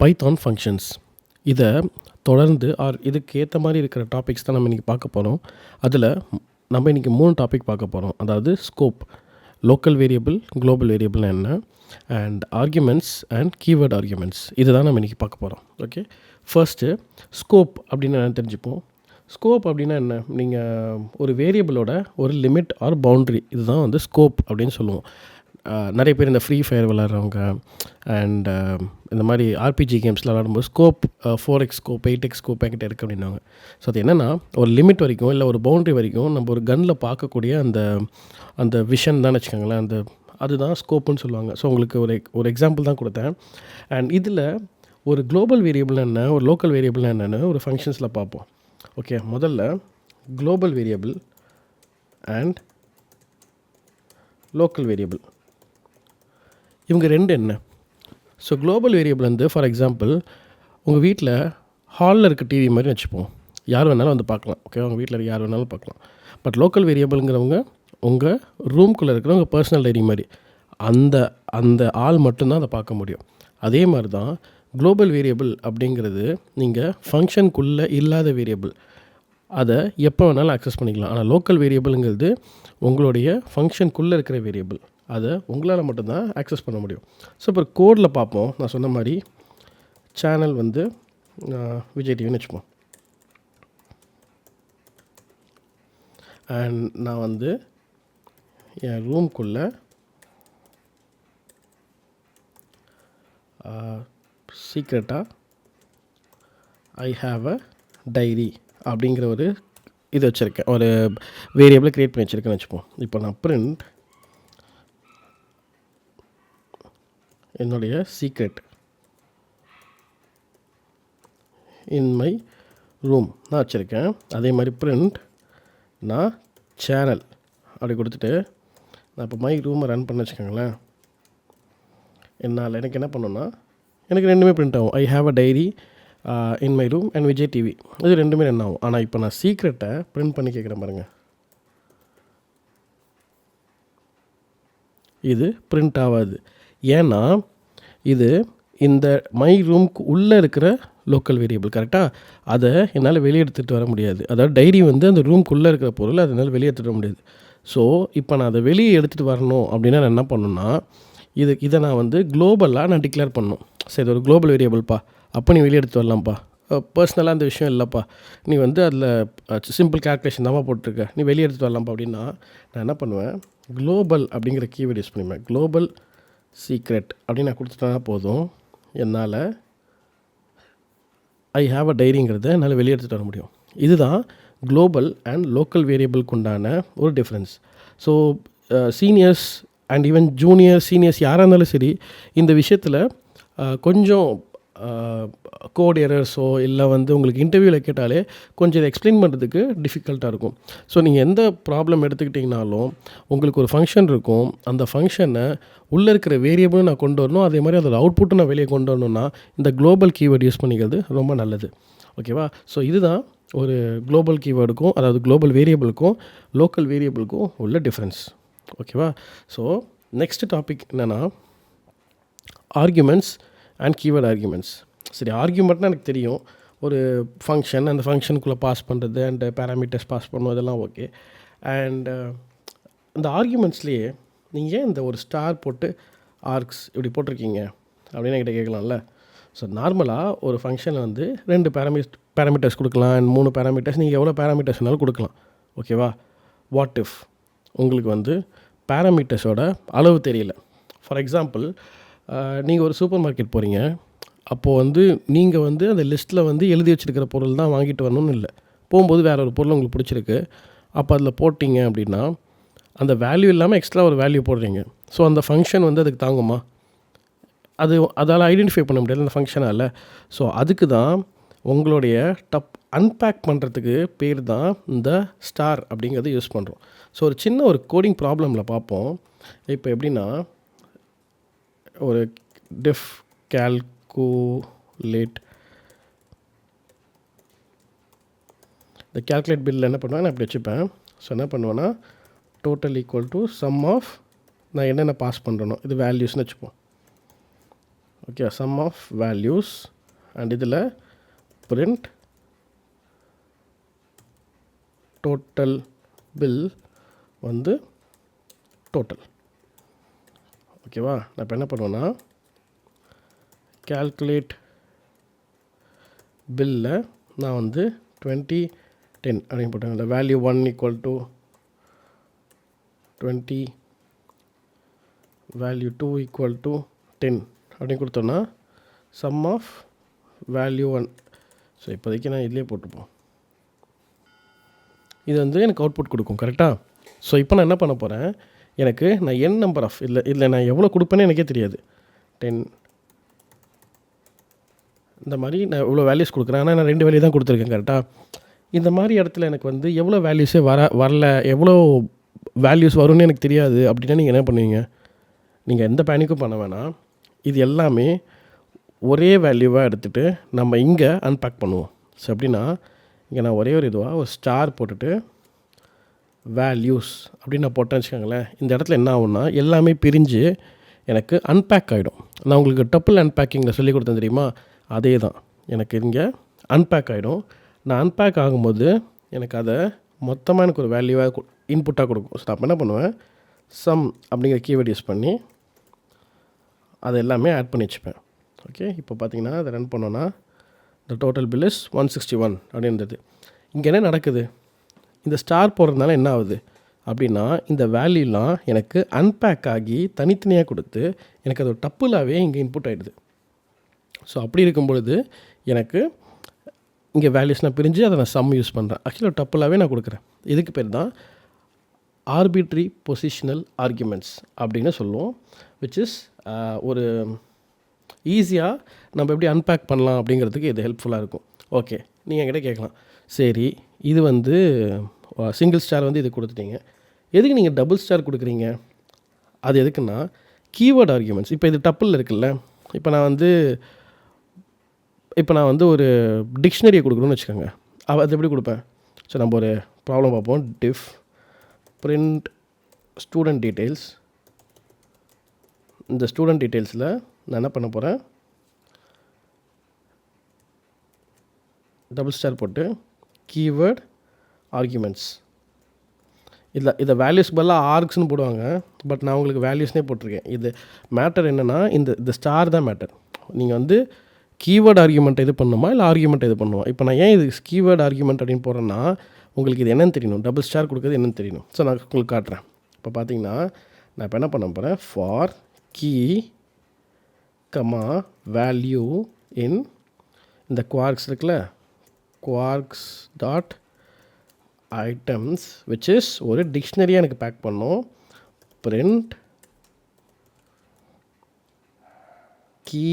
Python functions. இதை தொடர்ந்து இதுக்கு ஏற்ற மாதிரி இருக்கிற டாபிக்ஸ் தான் நம்ம இன்றைக்கி பார்க்க போகிறோம். அதில் நம்ம இன்றைக்கி 3 டாபிக் பார்க்க போகிறோம். அதாவது scope, local variable, global variable என்ன, and arguments and keyword arguments. இதை தான் நம்ம இன்றைக்கி பார்க்க போகிறோம். ஓகே, ஃபர்ஸ்ட்டு ஸ்கோப் அப்படின்னு என்ன தெரிஞ்சுப்போம். ஸ்கோப் அப்படின்னா என்ன? நீங்கள் ஒரு வேரியபிளோட ஒரு லிமிட் ஆர் பவுண்ட்ரி, இதுதான் வந்து ஸ்கோப் அப்படின்னு சொல்லுவோம். நிறைய பேர் இந்த ஃப்ரீ ஃபயர் விளாட்றவங்க அண்ட் இந்த மாதிரி ஆர்பிஜி கேம்ஸில் விளாடும்போது scope 4x scope 8x scope என்கிட்ட இருக்குது அப்படின்னாங்க. ஸோ அது என்னென்னா, ஒரு லிமிட் வரைக்கும் இல்லை ஒரு பவுண்ட்ரி வரைக்கும் நம்ம ஒரு கன்னில் பார்க்கக்கூடிய அந்த விஷன் தான் வச்சுக்கோங்களேன், அதுதான் ஸ்கோப்புன்னு சொல்லுவாங்க. ஸோ உங்களுக்கு ஒரு எக்ஸாம்பிள் தான் கொடுத்தேன். அண்ட் இதில் ஒரு குளோபல் வேரியபிள் என்ன, ஒரு லோக்கல் வேரியபிள் என்னென்னு ஒரு ஃபங்க்ஷன்ஸில் பார்ப்போம். ஓகே, முதல்ல global variable and local variable, இவங்க ரெண்டு என்ன? ஸோ குளோபல் வேரியபிள் வந்து ஃபார் எக்ஸாம்பிள் உங்கள் வீட்டில் ஹாலில் இருக்க டிவி மாதிரி வச்சுப்போம், யார் வேணாலும் வந்து பார்க்கலாம். ஓகே, உங்கள் வீட்டில் இருக்க யார் வேணாலும் பார்க்கலாம். பட் லோக்கல் வேரியபிள்ங்கிறவங்க உங்கள் ரூம்குள்ளே இருக்கிற உங்கள் பர்சனல் டைரி மாதிரி, அந்த ஆள் மட்டும்தான் அதை பார்க்க முடியும். அதே மாதிரி தான் குளோபல் வேரியபிள் அப்படிங்கிறது நீங்கள் ஃபங்க்ஷனுக்குள்ளே இல்லாத வேரியபிள், அதை எப்போ வேணாலும் அக்சஸ் பண்ணிக்கலாம். ஆனால் லோக்கல் வேரியபிளுங்கிறது உங்களுடைய ஃபங்க்ஷனுக்குள்ளே இருக்கிற வேரியபிள், அதை உங்களால் மட்டும்தான் ஆக்சஸ் பண்ண முடியும். ஸோ இப்போ கோடில் பார்ப்போம். நான் சொன்ன மாதிரி சேனல் வந்து விஜய் டிவின்னு வச்சுப்போம். அண்ட் நான் வந்து என் ரூம்குள்ளே சீக்ரெட்டாக ஐ ஹாவ் அ டைரி அப்படிங்கிற ஒரு இது வச்சுருக்கேன், ஒரு வேரியபிளை க்ரியேட் பண்ணி வச்சுருக்கேன்னு வச்சுப்போம். இப்போ நான் பிரிண்ட் என்னுடைய சீக்ரெட் இன் மை ரூம் நான் வச்சுருக்கேன். அதே மாதிரி பிரிண்ட் நான் சேனல் அப்படி கொடுத்துட்டு நான் இப்போ மை ரூமை ரன் பண்ண வச்சுக்கோங்களேன். எனக்கு என்ன பண்ணணுன்னா, எனக்கு ரெண்டுமே பிரிண்ட் ஆகும். I have a diary in my room and Vijay TV, இது ரெண்டுமே ரன் ஆகும். ஆனால் இப்போ நான் சீக்ரெட்டை பிரிண்ட் பண்ணி கேட்குறேன் பாருங்கள், இது பிரிண்ட் ஆகாது. ஏன்னா இது இந்த மை ரூம்க்கு உள்ளே இருக்கிற லோக்கல் வேரியபிள், கரெக்டாக? அதை என்னால் வெளியே எடுத்துகிட்டு வர முடியாது. அதாவது டைரி வந்து அந்த ரூம்க்குள்ளே இருக்கிற பொருள், அதனால் வெளியே எடுத்துகிட்டு வர முடியாது. ஸோ இப்போ நான் அதை வெளியே எடுத்துகிட்டு வரணும் அப்படின்னா நான் என்ன பண்ணணுன்னா, இதை நான் வந்து குளோபலாக நான் டிக்ளேர் பண்ணணும். சரி, இது ஒரு குளோபல் வேரியபிள்ப்பா, அப்போ நீ வெளியே எடுத்து வரலாம்ப்பா, பர்சனலாக அந்த விஷயம் இல்லைப்பா, நீ வந்து அதில் சிம்பிள் கேல்குலேஷன் தான்ப்பா போட்டிருக்க, நீ வெளியே எடுத்துகிட்டு வரலாம்ப்பா அப்படின்னா நான் என்ன பண்ணுவேன், குளோபல் அப்படிங்கிற கீவேர்ட் யூஸ் பண்ணிப்பேன். குளோபல் சீக்ரெட் அப்படின்னு நான் கொடுத்துட்டா போதும், என்னால் ஐ ஹாவ் அ டைரிங்கிறத என்னால் வெளியே எடுத்துகிட்டு வர முடியும். இதுதான் குளோபல் அண்ட் லோக்கல் வேரியபிளுக்கு உண்டான ஒரு difference. So seniors and even junior seniors யாராக இருந்தாலும் சரி, இந்த விஷயத்தில் கொஞ்சம் கோட் எரர்ஸோ இல்லை வந்து உங்களுக்கு இன்டர்வியூவில் கேட்டாலே கொஞ்சம் இதை எக்ஸ்பிளைன் பண்ணுறதுக்கு டிஃபிகல்ட்டாக இருக்கும். ஸோ நீங்கள் எந்த ப்ராப்ளம் எடுத்துக்கிட்டிங்கனாலும் உங்களுக்கு ஒரு ஃபங்க்ஷன் இருக்கும், அந்த ஃபங்க்ஷனை உள்ளே இருக்கிற வேரியபிளும் நான் கொண்டு வரணும், அதே மாதிரி அதோட அவுட்புட்டும் நான் வெளியே கொண்டு வரணும்னா இந்த குளோபல் கீவேர்டு யூஸ் பண்ணிக்கிறது ரொம்ப நல்லது. ஓகேவா? ஸோ இதுதான் ஒரு குளோபல் கீவேர்டுக்கும், அதாவது குளோபல் வேரியபிளுக்கும் லோக்கல் வேரியபிளுக்கும் உள்ள டிஃப்ரென்ஸ். ஓகேவா? ஸோ நெக்ஸ்ட் டாபிக் என்னென்னா ஆர்குமெண்ட்ஸ் அண்ட் கீவேர்ட் ஆர்குமெண்ட்ஸ். சரி, ஆர்குமெண்ட்னா எனக்கு தெரியும், ஒரு ஃபங்க்ஷன், அந்த ஃபங்க்ஷனுக்குள்ளே பாஸ் பண்ணுறது அண்ட் பேராமீட்டர்ஸ் பாஸ் பண்ணணும், அதெல்லாம் ஓகே. அண்ட் இந்த ஆர்குமெண்ட்ஸ்லேயே நீங்கள் ஏன் இந்த ஒரு ஸ்டார் போட்டு ஆர்க்ஸ் இப்படி போட்டிருக்கீங்க அப்படின்னு என்கிட்ட கேட்கலாம்ல. ஸோ நார்மலாக ஒரு ஃபங்க்ஷனில் வந்து 2 பேராமீட்டர்ஸ் கொடுக்கலாம் அண்ட் 3 பேராமீட்டர்ஸ், நீங்கள் எவ்வளோ பேராமீட்டர்ஸ் வேணாலும் கொடுக்கலாம். ஓகேவா? வாட் இஃப் உங்களுக்கு வந்து பேராமீட்டர்ஸோட அளவு தெரியல. ஃபார் எக்ஸாம்பிள், நீங்கள் ஒரு சூப்பர் மார்க்கெட் போகிறீங்க, அப்போது வந்து நீங்கள் வந்து அந்த லிஸ்ட்டில் வந்து எழுதி வச்சுருக்கிற பொருள் தான் வாங்கிட்டு வரணும்னு இல்லை, போகும்போது வேறு ஒரு பொருள் உங்களுக்கு பிடிச்சிருக்கு, அப்போ அதில் போட்டிங்க அப்படின்னா அந்த வேல்யூ இல்லாமல் எக்ஸ்ட்ரா ஒரு வேல்யூ போடுறீங்க. ஸோ அந்த ஃபங்க்ஷன் வந்து அதுக்கு தாங்குமா? அதால் ஐடென்டிஃபை பண்ண முடியாது அந்த ஃபங்க்ஷனால். ஸோ அதுக்கு தான் உங்களுடைய அன்பேக் பண்ணுறதுக்கு பேர் தான் இந்த ஸ்டார் அப்படிங்கிறது யூஸ் பண்ணுறோம். ஸோ ஒரு சின்ன ஒரு கோடிங் ப்ராப்ளமில் பார்ப்போம். இப்போ எப்படின்னா, ஒரு டிஃப் calculate, இந்த calculate பில்லில் என்ன பண்ணுவேன், நான் இப்படி வச்சுப்பேன். ஸோ என்ன பண்ணுவேன்னா, total equal to sum of நான் என்னென்ன பாஸ் பண்ணுறனோ, இது வேல்யூஸ்னு வச்சுப்போம். Okay, sum of values and இதில் print டோட்டல் பில் வந்து டோட்டல். ஓகேவா, நான் இப்போ என்ன பண்ணுவேன்னா calculate பில்லில் நான் வந்து 2010 அப்படின்னு போட்டேன். இல்லை value 1 equal to 20, value 2 equal to 10 அப்படின்னு கொடுத்தோன்னா சம் ஆஃப் வேல்யூ 1. ஸோ இப்போதைக்கு நான் இதிலே போட்டுப்போம். இது வந்து எனக்கு அவுட்புட் கொடுக்கும். கரெக்டாக? ஸோ இப்போ நான் என்ன பண்ண போகிறேன், எனக்கு நான் n நம்பர் ஆஃப் இல்லை நான் எவ்வளோ கொடுப்பேன்னு எனக்கே தெரியாது. 10 இந்த மாதிரி நான் இவ்வளோ வேல்யூஸ் கொடுக்குறேன். ஆனால் நான் 2 வேல்யூ தான் கொடுத்துருக்கேன். கரெக்டாக? இந்த மாதிரி இடத்துல எனக்கு வந்து எவ்வளோ வேல்யூஸே வரல, எவ்வளோ வேல்யூஸ் வரும்னு எனக்கு தெரியாது அப்படின்னா நீங்கள் என்ன பண்ணுவீங்க? நீங்கள் எந்த பேனிக்கும் பண்ண வேணாம். இது எல்லாமே ஒரே வேல்யூவாக எடுத்துகிட்டு நம்ம இங்கே அன்பேக் பண்ணுவோம். ஸோ எப்படின்னா இங்கே நான் ஒரே ஒரு இதுவாக ஒரு ஸ்டார் போட்டுட்டு வேல்யூஸ் அப்படின்னு நான் போட்டேன்னு வச்சுக்கோங்களேன். இந்த இடத்துல என்ன ஆகும்னா எல்லாமே பிரிஞ்சு எனக்கு அன்பேக் ஆகிடும். நான் உங்களுக்கு டப்பிள் அன்பேக்கிங்கில் சொல்லி கொடுத்தேன் தெரியுமா, அதே தான். எனக்கு இங்கே அன்பேக் ஆகிடும். நான் அன்பேக் ஆகும்போது எனக்கு அதை மொத்தமாக எனக்கு ஒரு வேல்யூவாக இன்புட்டாக கொடுக்கும். ஸோ நான் என்ன பண்ணுவேன், சம் அப்படிங்கிற கீவேர்ட் யூஸ் பண்ணி அதை எல்லாமே ஆட் பண்ணி வச்சுப்பேன். ஓகே, இப்போ பார்த்தீங்கன்னா அதை ரன் பண்ணோன்னா the total bill is 161 அப்படின்றது. இங்கே என்ன நடக்குது, இந்த ஸ்டார் போடுறதுனால என்ன ஆகுது அப்படின்னா இந்த வேல்யூலாம் எனக்கு அன்பேக் ஆகி தனித்தனியாக கொடுத்து எனக்கு அது ஒரு டப்புலாகவே இங்கே இன்புட் ஆகிடுது. ஸோ அப்படி இருக்கும் பொழுது எனக்கு இங்கே வேல்யூஸ் நான் பிரிஞ்சு அதை நான் சம் யூஸ் பண்ணுறேன். ஆக்சுவலாக டப்புலாகவே நான் கொடுக்குறேன். இதுக்கு பேர் தான் ஆர்பிட்ரி பொசிஷனல் ஆர்குமெண்ட்ஸ் அப்படின்னு சொல்லுவோம். விச் இஸ் ஒரு ஈஸியாக நம்ம எப்படி அன்பேக் பண்ணலாம் அப்படிங்கிறதுக்கு இது ஹெல்ப்ஃபுல்லாக இருக்கும். ஓகே, நீங்கள் என்கிட்ட கேட்கலாம், சரி இது வந்து சிங்கிள் ஸ்டார் வந்து இது கொடுத்துட்டீங்க, எதுக்கு நீங்கள் டபுள் ஸ்டார் கொடுக்குறீங்க? அது எதுக்குன்னா கீவேர்ட் ஆர்குமெண்ட்ஸ். இப்போ இது டப்பில் இருக்குல்ல, இப்போ நான் வந்து ஒரு டிக்ஷனரியை கொடுக்கணும்னு வச்சுக்கோங்க. அது எப்படி கொடுப்பேன்? ஸோ நம்ம ஒரு ப்ராப்ளம் பார்ப்போம். டிஃப் print ஸ்டூடெண்ட் டீட்டெயில்ஸ். இந்த ஸ்டூடெண்ட் டீட்டெயில்ஸில் நான் என்ன பண்ண போகிறேன், டபுள் ஸ்டார் போட்டு கீவேர்ட் ஆர்குமெண்ட்ஸ். இதை வேல்யூஸ் பதிலாக ஆர்க்ஸ்னு போடுவாங்க, பட் நான் உங்களுக்கு வேல்யூஸ்னே போட்டிருக்கேன். இது மேட்டர் என்னென்னா இந்த ஸ்டார் தான் மேட்டர். நீங்கள் வந்து கீவேர்ட் ஆர்குமெண்ட் இது பண்ணணுமா இல்லை ஆர்குமெண்ட் இது பண்ணுவோம். இப்போ நான் ஏன் இது கீவேர்ட் ஆர்குமெண்ட் அப்படின்னு போகிறேன்னா உங்களுக்கு இது என்னென்னு தெரியணும், டபுள் ஸ்டார் கொடுக்குறது என்னென்னு தெரியணும். ஸோ நான் உங்களுக்கு காட்டுறேன். இப்போ பார்த்தீங்கன்னா நான் இப்போ என்ன பண்ண போகிறேன், for key comma value in இந்த குவார்க்ஸ் இருக்குல்ல, quarks dot items which is ஒரு டிக்ஷனரியாக எனக்கு பேக் பண்ணோம். பிரிண்ட் கீ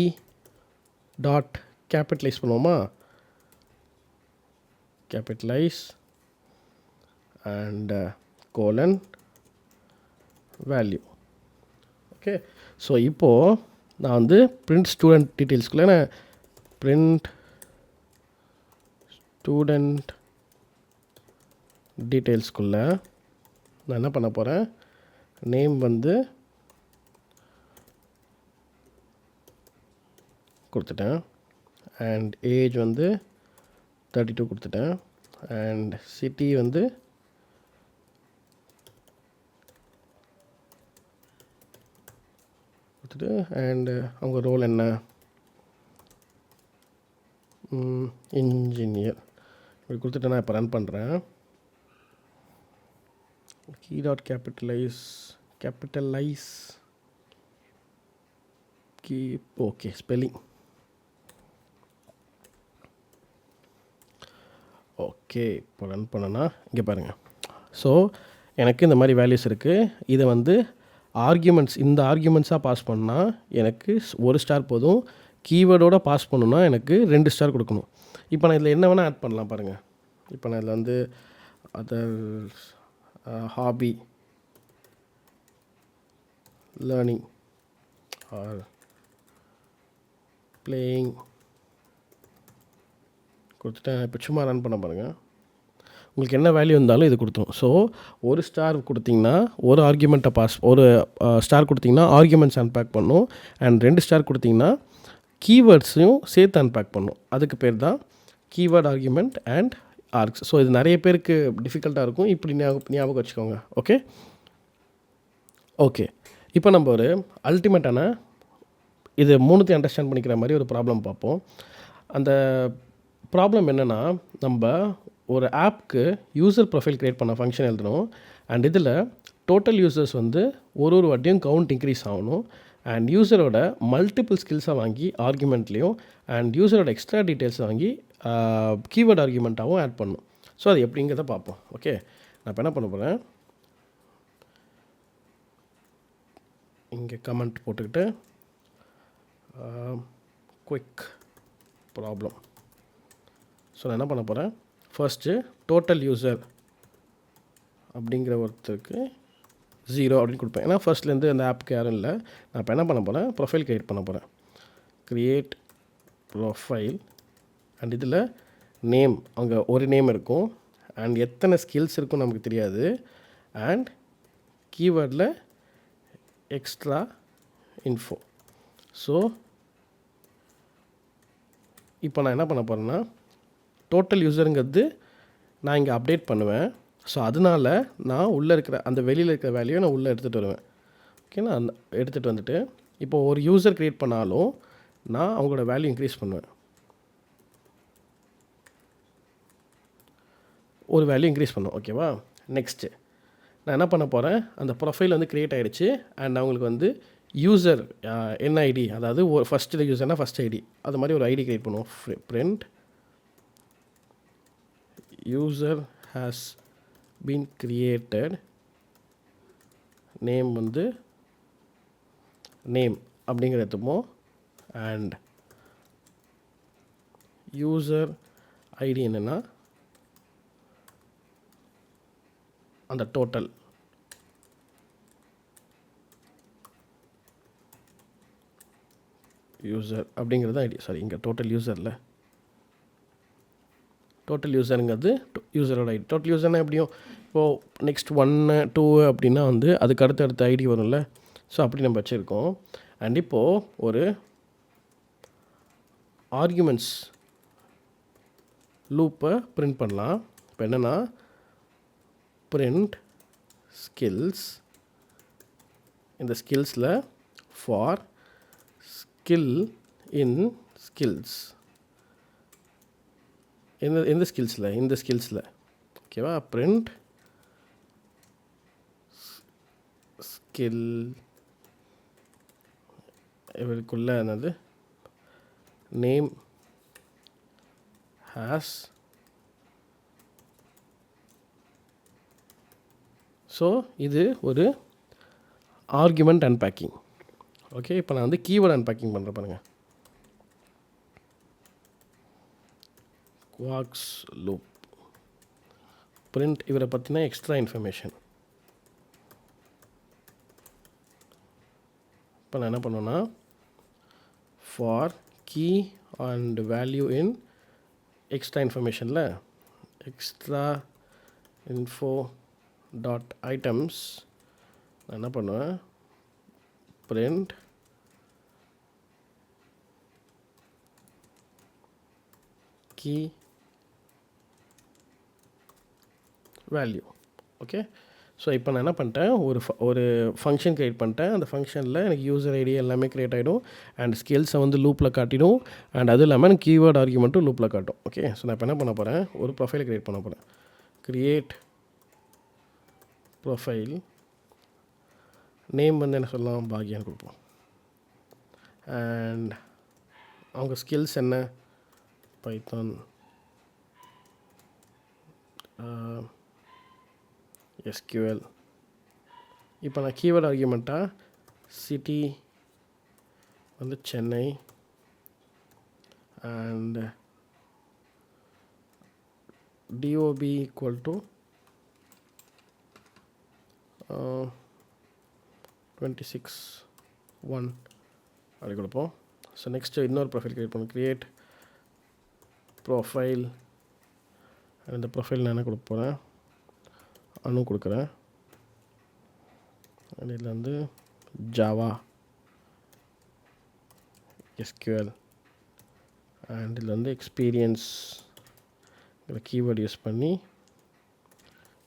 டாட் கேபிட்டலைஸ் பண்ணுவோமா, capitalize and colon value. Okay, so இப்போது நான் வந்து பிரிண்ட் ஸ்டூடெண்ட் டீட்டெயில்ஸ்குள்ளே நான் பிரிண்ட் ஸ்டூடெண்ட் டீட்டெயில்ஸ்குள்ளே நான் என்ன பண்ண போகிறேன், நேம் வந்து கொடுத்துட்டேன் அண்ட் ஏஜ் வந்து 32 கொடுத்துட்டேன் அண்ட் சிட்டி வந்து கொடுத்துட்டு அண்டு அவங்க ரோல் என்ன, இன்ஜினியர் இப்படி கொடுத்துட்டு நான் இப்போ ரன் பண்ணுறேன். Key dot capitalize key. Okay, spelling. Okay, இப்போ ரன் பண்ணனா இங்கே பாருங்கள். ஸோ எனக்கு இந்த மாதிரி வேல்யூஸ் இருக்குது. இதை வந்து ஆர்குமெண்ட்ஸ், இந்த ஆர்குமெண்ட்ஸாக பாஸ் பண்ணால் எனக்கு ஒரு ஸ்டார் போதும். கீவேர்டோடு பாஸ் பண்ணணுன்னா எனக்கு 2 ஸ்டார் கொடுக்கணும். இப்போ நான் இதில் என்ன வேணால் ஆட் பண்ணலாம் பாருங்கள். இப்போ நான் இதில் வந்து other hobby learning are playing கொடுத்துட்டேன். இப்போ சும்மா ரன் பண்ண பாருங்கள், உங்களுக்கு என்ன வேல்யூ இருந்தாலும் இது கொடுத்துரும். ஸோ ஒரு ஸ்டார் கொடுத்திங்கன்னா ஒரு ஆர்குமெண்ட்டை ஒரு ஸ்டார் கொடுத்திங்கன்னா ஆர்குமெண்ட்ஸ் அன்பேக் பண்ணும். அண்ட் 2 ஸ்டார் கொடுத்திங்கன்னா கீவேர்ட்ஸையும் சேர்த்து அன்பேக் பண்ணும். அதுக்கு பேர் தான் keyword argument and arcs. So இது நிறைய பேருக்கு டிஃபிகல்ட்டாக இருக்கும். இப்படி ஞாபகம் வச்சுக்கோங்க. ஓகே ஓகே இப்போ நம்ம ஒரு அல்டிமேட்டான இது மூணுத்தையும் அண்டர்ஸ்டாண்ட் பண்ணிக்கிற மாதிரி ஒரு ப்ராப்ளம் பார்ப்போம். அந்த ப்ராப்ளம் என்னென்னா, நம்ம ஒரு ஆப்க்கு யூசர் ப்ரொஃபைல் க்ரியேட் பண்ண ஃபங்க்ஷன் எழுதணும். அண்ட் இதில் டோட்டல் யூசர்ஸ் வந்து ஒரு வாட்டியும் கவுண்ட் இன்க்ரீஸ் ஆகணும். அண்ட் யூசரோட மல்டிபிள் ஸ்கில்ஸை வாங்கி ஆர்குமெண்ட்லேயும் அண்ட் யூசரோட எக்ஸ்ட்ரா டீட்டெயில்ஸை வாங்கி கீவேர்ட் ஆர்குமெண்ட்டாகவும் ஆட் பண்ணணும். ஸோ அது எப்படிங்கிறத பார்ப்போம். ஓகே, நான் இப்போ என்ன பண்ண போகிறேன், இங்கே கமெண்ட் போட்டுக்கிட்டு குயிக் ப்ராப்ளம். ஸோ நான் என்ன பண்ண போகிறேன், ஃபர்ஸ்ட்டு டோட்டல் யூசர் அப்படிங்கிற ஒருத்தருக்கு 0 அப்படின்னு கொடுப்பேன். ஏன்னா ஃபர்ஸ்ட்லேருந்து அந்த ஆப்புக்கு யாரும் இல்லை. நான் இப்போ என்ன பண்ண போகிறேன், ப்ரொஃபைல் க்ரியேட் பண்ண போகிறேன். க்ரியேட் ப்ரொஃபைல் அண்ட் இதில் நேம், அங்கே ஒரு நேம் இருக்கும் அண்ட் எத்தனை ஸ்கில்ஸ் இருக்கும் நமக்கு தெரியாது. அண்ட் கீவேர்டில் எக்ஸ்ட்ரா இன்ஃபோ. ஸோ இப்போ நான் என்ன பண்ண போகிறேன்னா, டோட்டல் யூசருங்கிறது நான் இங்கே அப்டேட் பண்ணுவேன். ஸோ அதனால் நான் உள்ளே இருக்கிற அந்த வெளியில் இருக்கிற வேல்யூவை நான் உள்ளே எடுத்துகிட்டு வருவேன். ஓகே, நான் எடுத்துகிட்டு வந்துட்டு இப்போ ஒரு யூசர் க்ரியேட் பண்ணாலும் நான் அவங்களோட வேல்யூ இன்க்ரீஸ் பண்ணுவேன். ஒரு வேல்யூ இன்க்ரீஸ் பண்ணும். ஓகேவா, நெக்ஸ்ட்டு நான் என்ன பண்ண போகிறேன், அந்த ப்ரொஃபைல் வந்து க்ரியேட் ஆகிடுச்சு. அண்ட் அவங்களுக்கு வந்து யூசர் என்ஐடி, அதாவது ஒரு ஃபஸ்ட்டு யூசர்னால் ஃபஸ்ட் ஐடி, அது மாதிரி ஒரு ஐடி க்ரியேட் பண்ணுவோம். Print user has been created, name வந்து நேம் அப்படிங்கிற எடுத்துப்போம். அண்ட் யூசர் ஐடி என்னென்னா அந்த டோட்டல் யூசர் அப்படிங்கிறது ஐடி. சாரி, இங்கே டோட்டல் யூசரில் டோட்டல் யூசருங்கிறது யூசரோட ஐடி. டோட்டல் யூசர்னால் எப்படியும் இப்போது நெக்ஸ்ட் 1 2 அப்படின்னா வந்து அதுக்கு அடுத்த ஐடி வரும்ல. ஸோ அப்படி நம்ம வச்சுருக்கோம். அண்ட் இப்போது ஒரு ஆர்குமெண்ட்ஸ் லூப்பை பிரிண்ட் பண்ணலாம். இப்போ என்னென்னா பிரிண்ட் ஸ்கில்ஸ், இந்த ஸ்கில்ஸில் ஃபார் ஸ்கில் இன் ஸ்கில்ஸ், எந்த ஸ்கில்ஸில், இந்த ஸ்கில்ஸில். ஓகேவா, பிரிண்ட் ஸ்கில் இவருக்குள்ள என்னது நேம் ஹேஸ். ஸோ இது ஒரு ஆர்குமெண்ட் அன்பேக்கிங். ஓகே, இப்போ நான் வந்து கீவேர்ட் அன்பேக்கிங் பண்ணுறேன் பாருங்கள். வாக்ஸ் லூப் பிரிண்ட் இவரை பற்றின எக்ஸ்ட்ரா இன்ஃபர்மேஷன். இப்போ நான் என்ன பண்ணுவேன்னா, for key and value in extra இன்ஃபர்மேஷனில் எக்ஸ்ட்ரா இன்ஃபோ டாட் ஐட்டம்ஸ் நான் என்ன பண்ணுவேன், print key value. Okay, so இப்போ நான் என்ன பண்ணிட்டேன், ஒரு ஃபங்க்ஷன் க்ரியேட் பண்ணிட்டேன். அந்த ஃபங்க்ஷனில் எனக்கு யூசர் ஐடி எல்லாமே க்ரியேட் ஆகிடும். அண்ட் ஸ்கில்ஸை வந்து லூப்பில் காட்டிடும். அண்ட் அது இல்லாமல் எனக்கு கீவேர்ட் ஆர்குமெண்ட்டும் லூப்பில் காட்டும். ஓகே, ஸோ நான் இப்போ என்ன பண்ண போகிறேன், ஒரு ப்ரொஃபைல் க்ரியேட் பண்ண போகிறேன். க்ரியேட் ப்ரொஃபைல் நேம் வந்து என்ன சொல்லலாம், பாக்யான்னு கொடுப்போம். அண்ட் அவங்க ஸ்கில்ஸ் என்ன, பைத்தான், SQL. இப்போ நான் கீவேர்ட் ஆர்குமெண்ட்டாக சிட்டி வந்து Chennai and DOB equal to 26(1) அப்படி கொடுப்போம். ஸோ நெக்ஸ்ட்டு இன்னொரு ப்ரொஃபைல் க்ரியேட் பண்ணும். Create profile. இந்த ப்ரொஃபைல் நான் என்ன கொடுக்க போகிறேன், அனு கொடுக்குறேன். இதில் வந்து ஜாவா, SQL அண்ட் இதில் வந்து எக்ஸ்பீரியன்ஸ் இதில் கீவேர்டு யூஸ் பண்ணி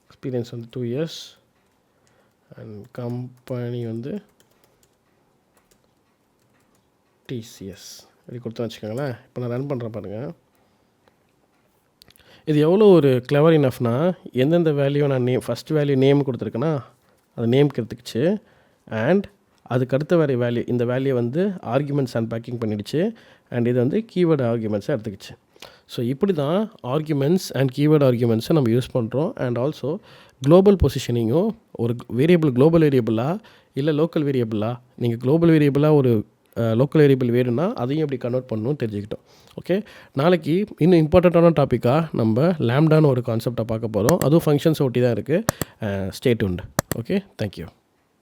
எக்ஸ்பீரியன்ஸ் வந்து 2 years அண்ட் கம்பெனி வந்து TCS இப்படி கொடுத்து வச்சுக்கோங்களேன். இப்போ நான் ரன் பண்ணுறேன் பாருங்கள். இது எவ்வளோ ஒரு கிளவர் இனஃப்னா, எந்தெந்த வேல்யூ நான் ஃபஸ்ட் வேல்யூ நேம் கொடுத்துருக்கேன்னா அது நேம்க்கு எடுத்துக்கிச்சு. அண்ட் அதுக்கு அடுத்த வேல்யூ இந்த வேல்யூ வந்து ஆர்குமெண்ட்ஸ் அன்பேக்கிங் பண்ணிடுச்சு. அண்ட் இது வந்து கீவேர்டு ஆர்குமெண்ட்ஸை எடுத்துக்கிச்சு. ஸோ இப்படி தான் ஆர்குமெண்ட்ஸ் அண்ட் கீவேர்டு ஆர்குமெண்ட்ஸை நம்ம யூஸ் பண்ணுறோம். அண்ட் ஆல்சோ குளோபல் பொசிஷனிங்கும் ஒரு வேரியபிள் குளோபல் வேரியபிளாக இல்லை லோக்கல் வேரியபிளாக, நீங்கள் குளோபல் வேரியபிளாக ஒரு லோக்கல் வேரியபிள் வேணும்னா அதையும் எப்படி கன்வெர்ட் பண்ணணும்னு தெரிஞ்சுக்கிட்டோம். ஓகே, நாளைக்கு இன்னும் இம்பார்ட்டண்ட்டான டாப்பிக்காக நம்ம லேம்டான்னு ஒரு கான்செப்டை பார்க்க போகிறோம். அதுவும் ஃபங்க்ஷன்ஸ் ஒட்டி தான் இருக்குது. Stay tuned. Okay, thank you.